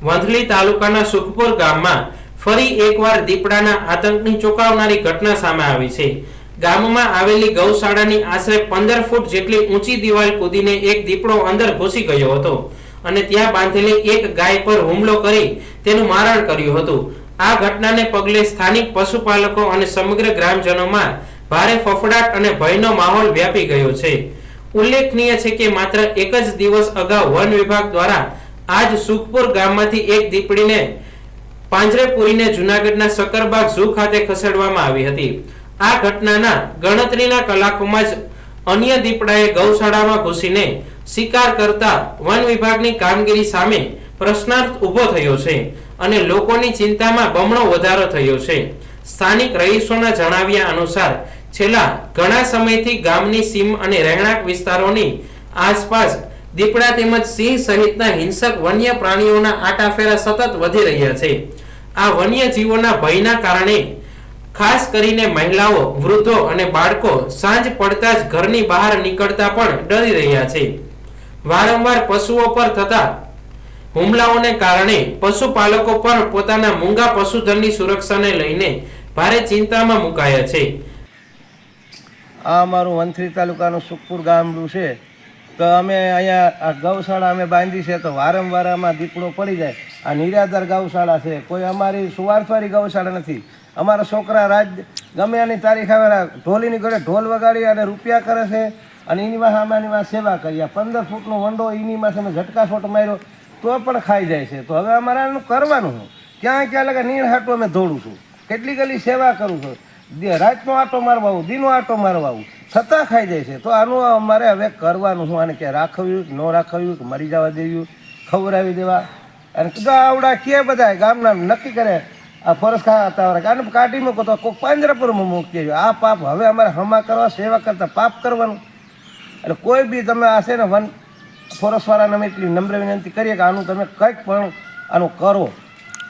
વંથલી તાલુકાના સુખપુર ગામમાં ફરી એકવાર દીપડાના આતંકની ચોંકાવનારી ઘટના સામે આવી છે. ગામમાં આવેલી ગૌશાળાની આશરે 15 ફૂટ જેટલી ઊંચી દિવાલ કૂદીને એક દીપડો અંદર ઘૂસી ગયો હતો અને ત્યાં બાંધેલી એક ગાય પર હુમલો કરી તેનું મારણ કર્યું હતું. આ ઘટનાને પગલે સ્થાનિક પશુપાલકો અને સમગ્ર ગ્રામજનોમાં ભારે ફફડાટ અને ભયનો માહોલ વ્યાપી ગયો છે. ઉલ્લેખનીય છે કે માત્ર એક જ દિવસ અગાઉ વન વિભાગ દ્વારા આજ સુખપુર ગામમાંથી એક દીપડીને પાંજરે પૂરીને જૂનાગઢના સકરબાગ ઝૂ ખાતે ખસેડવામાં આવી હતી. આ ઘટનાના ગણતરીના કલાકોમાં જ અન્ય દીપડાએ ગૌશાળામાં ઘૂસીને શિકાર કરતા વન વિભાગની કામગીરી સામે પ્રશ્નાર્થ ઊભો થયો છે અને લોકોની ચિંતામાં બમણો વધારો થયો છે. સ્થાનિક રહીશોના જણાવ્યા અનુસાર છેલ્લા ઘણા સમયથી ગામની સીમ અને રહેણાંક વિસ્તારોની આસપાસ દીપડા તેમજ સિંહ સહિતના હિંસક વન્ય પ્રાણીઓના આટાફેરા સતત વધી રહ્યા છે. આ વન્ય જીવોના ભયના કારણે ખાસ કરીને મહિલાઓ, વૃદ્ધો અને બાળકો સાંજ પડતા જ ઘરની બહાર નીકળતા પણ ડરી રહ્યા છે. વારંવાર પશુઓ પર થતા હુમલાઓને કારણે પશુપાલકો પણ પોતાના મૂંગા પશુધનની સુરક્ષાને લઈને ભારે ચિંતામાં મુકાયા છે. આ અમારું વંથલી તાલુકાનું સુખપુર ગામનું છે. તો અમે અહીંયા આ ગૌશાળા અમે બાંધી છે તો વારંવાર આમાં દીપડો પડી જાય. આ નિરાધાર ગૌશાળા છે, કોઈ અમારી સુવાર્થવાળી ગૌશાળા નથી. અમારા છોકરા રાજ ગમે એની તારીખ આવે ઢોલીની ઘરે ઢોલ વગાડી અને રૂપિયા કરે છે અને એની પાસે અમારી પાસે સેવા કરી. આ 15 ફૂટનો વંડો એની પાસે અમે ઝટકા શોટ માર્યો તો પણ ખાઈ જાય છે. તો હવે અમારે આનું કરવાનું શું? ક્યાં ક્યાં લગે નીણ હાટું અમે દોડું છું, કેટલી ગલી સેવા કરું છું, રાતનો આટો મારવા આવું, દીનો આટો મારવા આવું, છતાં ખાઈ જાય છે. તો આનું અમારે હવે કરવાનું શું? આને કે રાખવ્યું કે ન રાખવ્યું કે મરી જવા દેવું, ખવડાવી દેવા? અને આવડા કે બધા ગામના નક્કી કરે આ ફરસ ખાતા આને કાઢી મૂકો તો કોઈ પાંજરાપુરમાં મૂકી. આ પાપ હવે અમારે હમા કરવા, સેવા કરતા પાપ કરવાનું. એટલે કોઈ બી તમે આ છે ને વન ફોરેસ્ટવાળાને અમે એટલી નમ્ર વિનંતી કરીએ કે આનું તમે કંઈક પણ આનું કરો.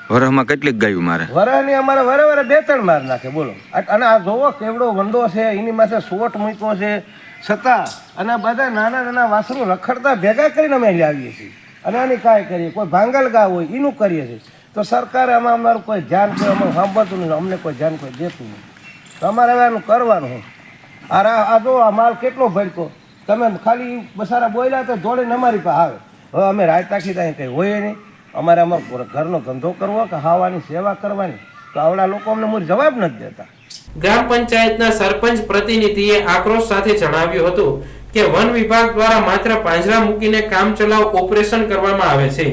વરહમાં કેટલીક ગાયું મારે? વરહની અમારે વરે 2-3 માર નાખે, બોલો. અને આ જોવો કેવડો વંડો છે, એની માથે સોટ મૂક્યો છે છતાં અને આ બધા નાના નાના વાસણો રખડતા ભેગા કરીને અમે લાવીએ છીએ અને આની કાંઈ કરીએ. કોઈ ભાંગલ ગા હોય એનું કરીએ છીએ. તો સરકારે આમાં અમારું કોઈ ધ્યાન કોઈ અમારું સાંભળતું નહીં, અમને કોઈ ધ્યાન કોઈ દેતું નહીં. તો અમારે હવે આનું કરવાનું હું. આ જો આ માલ કેટલો ભડકો, તમે ખાલી બસારા બોલ્યા તો દોડીને અમારી પાસે આવે. હવે અમે રાત આખી ત્યાં કંઈ હોય નહીં. અમારે અમારો ઘરનો ધંધો કરવો કે ખાવાની સેવા કરવાની, તો આવડા લોકો અમને મૂળ જવાબ નથી દેતા. ગ્રામ પંચાયતના સરપંચ પ્રતિનિધિએ આક્રોશ સાથે જણાવ્યું હતું કે વન વિભાગ દ્વારા માત્ર પાંજરા મૂકીને કામચલાઉ ઓપરેશન કરવામાં આવે છે,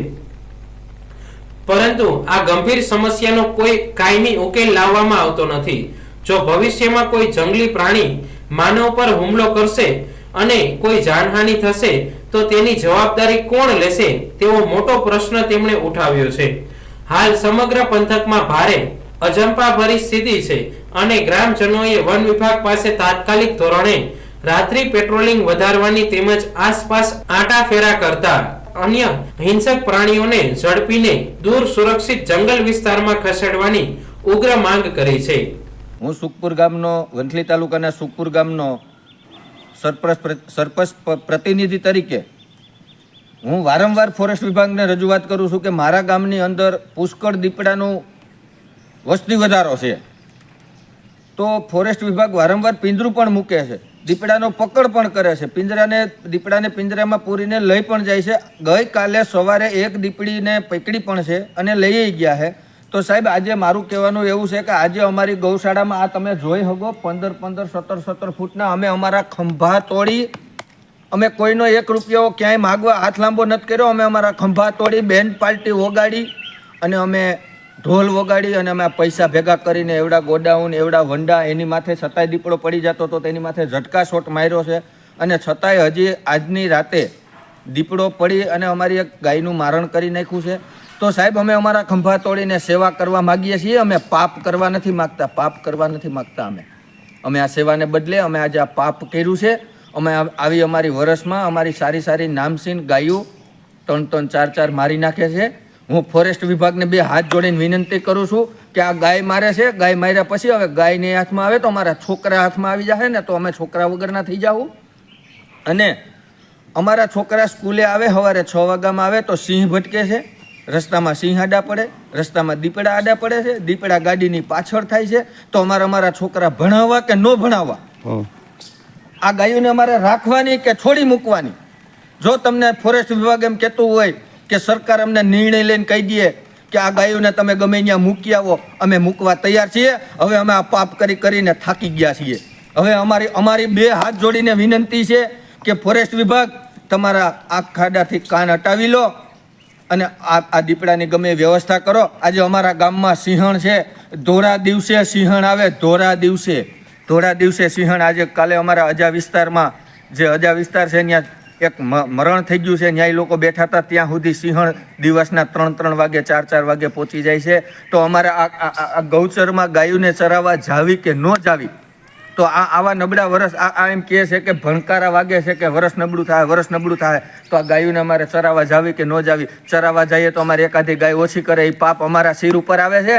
પરંતુ આ ગંભીર સમસ્યાનો કોઈ કાયમી ઉકેલ લાવવામાં આવતો નથી. જો ભવિષ્યમાં કોઈ જંગલી પ્રાણી માનવ પર હુમલો કરશે અને કોઈ જાનહાનિ થશે તો તેની જવાબદારી કોણ લેશે તેવો મોટો પ્રશ્ન તેમણે ઉઠાવ્યો છે. હાલ સમગ્ર પંથકમાં ભારે અજંપાભરી સ્થિતિ છે અને ગ્રામજનોએ વન વિભાગ પાસે તાત્કાલિક ધોરણે રાત્રિ પેટ્રોલિંગ વધારવાની તેમજ આસપાસ આંટાફેરા કરતા અન્ય હિંસક પ્રાણીઓને ઝડપીને દૂર સુરક્ષિત જંગલ વિસ્તારમાં ખસેડવાની ઉગ્ર માંગ કરી છે. હું સુખપુર ગામનો, વંથલી તાલુકાના સુખપુર ગામનો સરપંચ પ્રતિનિધિ તરીકે હું વારંવાર ફોરેસ્ટ વિભાગને રજૂઆત કરું છું કે મારા ગામની અંદર પુષ્કળ દીપડાનું વસ્તી વધારો છે. તો ફોરેસ્ટ વિભાગ વારંવાર પિંજરું પણ મૂકે છે, દીપડાનો પકડ પણ કરે છે, દીપડાને પિંજરામાં પૂરીને લઈ પણ જાય છે. ગઈકાલે સવારે એક દીપડીને પકડી પણ છે અને લઈ ગયા છે. તો સાહેબ આજે મારું કહેવાનું એવું છે કે આજે અમારી ગૌશાળામાં આ તમે જોઈ શકો 15-15, 17-17 ફૂટના અમે અમારા ખંભા તોડી, અમે કોઈનો 1 રૂપિયો ક્યાંય માગવા હાથ લાંબો નથી કર્યો. અમે અમારા ખંભા તોડી, બેન્ડ પાર્ટી વગાડી અને અમે ઢોલ વગાડી અને અમે પૈસા ભેગા કરીને એવડા ગોડાઉન, એવડા વંડા, એની માથે છતાંય દીપડો પડી જતો હતો તેની માથે ઝટકા શોટ માર્યો છે અને છતાંય હજી આજની રાતે દીપડો પડી અને અમારી એક ગાયનું મારણ કરી નાખ્યું છે. તો સાહેબ અમે અમારા ખંભા તોડીને સેવા કરવા માગીએ છીએ. અમે પાપ કરવા નથી માગતા, પાપ કરવા નથી માગતા. અમે આ સેવાને બદલે અમે આજે આ પાપ કર્યું છે. અમે આવી અમારી વરસમાં અમારી સારી સારી નામસીન ગાયો 3-3, 4-4 મારી નાખે છે. હું ફોરેસ્ટ વિભાગને 2 હાથ જોડીને વિનંતી કરું છું કે આ ગાય મારે છે, ગાય માર્યા પછી હવે ગાયને હાથમાં આવે તો અમારા છોકરા હાથમાં આવી જાય ને તો અમે છોકરા વગરના થઈ જાવું. અને અમારા છોકરા સ્કૂલે આવે, સવારે 6 વાગ્યામાં આવે તો સિંહ ભટકે છે, રસ્તામાં સિંહ આડા પડે, રસ્તામાં દીપડા આડા પડે છે, દીપડા ગાડીની પાછળ થાય છે, તો અમારા છોકરા ભણાવવા કે ન ભણાવવા? આ ગાયોને અમારે રાખવાની કે છોડી મૂકવાની? જો તમને ફોરેસ્ટ વિભાગ એમ કહેતું હોય કે સરકાર અમને નિર્ણય લઈને કહી દે કે આ ગાયોને તમે ગમે ત્યાં મૂકી આવો, અમે મૂકવા તૈયાર છીએ. હવે અમે આ પાપ કરીને થાકી ગયા છીએ. હવે અમારી બે હાથ જોડીને વિનંતી છે કે ફોરેસ્ટ વિભાગ તમારા આ ખાડાથી કાન હટાવી લો અને આ દીપડાની ગમે એ વ્યવસ્થા કરો. આજે અમારા ગામમાં સિંહણ છે, ધોળા દિવસે સિંહણ આવે, ધોળા દિવસે સિંહણ. આજે કાલે અમારા અજા વિસ્તારમાં, જે અજા વિસ્તાર છે ત્યાં એક મરણ થઈ ગયું છે, ત્યાં લોકો બેઠા હતા, ત્યાં સુધી સિંહણ દિવસના 3 વાગે 4 વાગે પહોંચી જાય છે. તો અમારે આ ગૌચરમાં ગાયોને ચરાવવા જાવી કે ન જાવી? તો આવા નબળા વરસ આ એમ કહે છે કે ભણકારા વાગે છે કે વરસ નબળું થાય, તો આ ગાયોને અમારે ચરાવવા જાવી કે ન જાવી? ચરાવવા જઈએ તો અમારે એકાદી ગાય ઓછી કરે, એ પાપ અમારા સિર ઉપર આવે છે.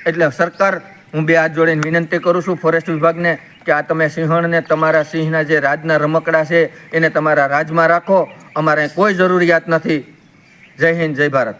એટલે સરકાર, હું બે હાથ જોડીને વિનંતી કરું છું ફોરેસ્ટ વિભાગને કે આ તમે સિંહણને, તમારા સિંહના જે રાજના રમકડા છે એને તમારા રાજમાં રાખો. અમારે કોઈ જરૂરિયાત નથી. જય હિન્દ, જય ભારત.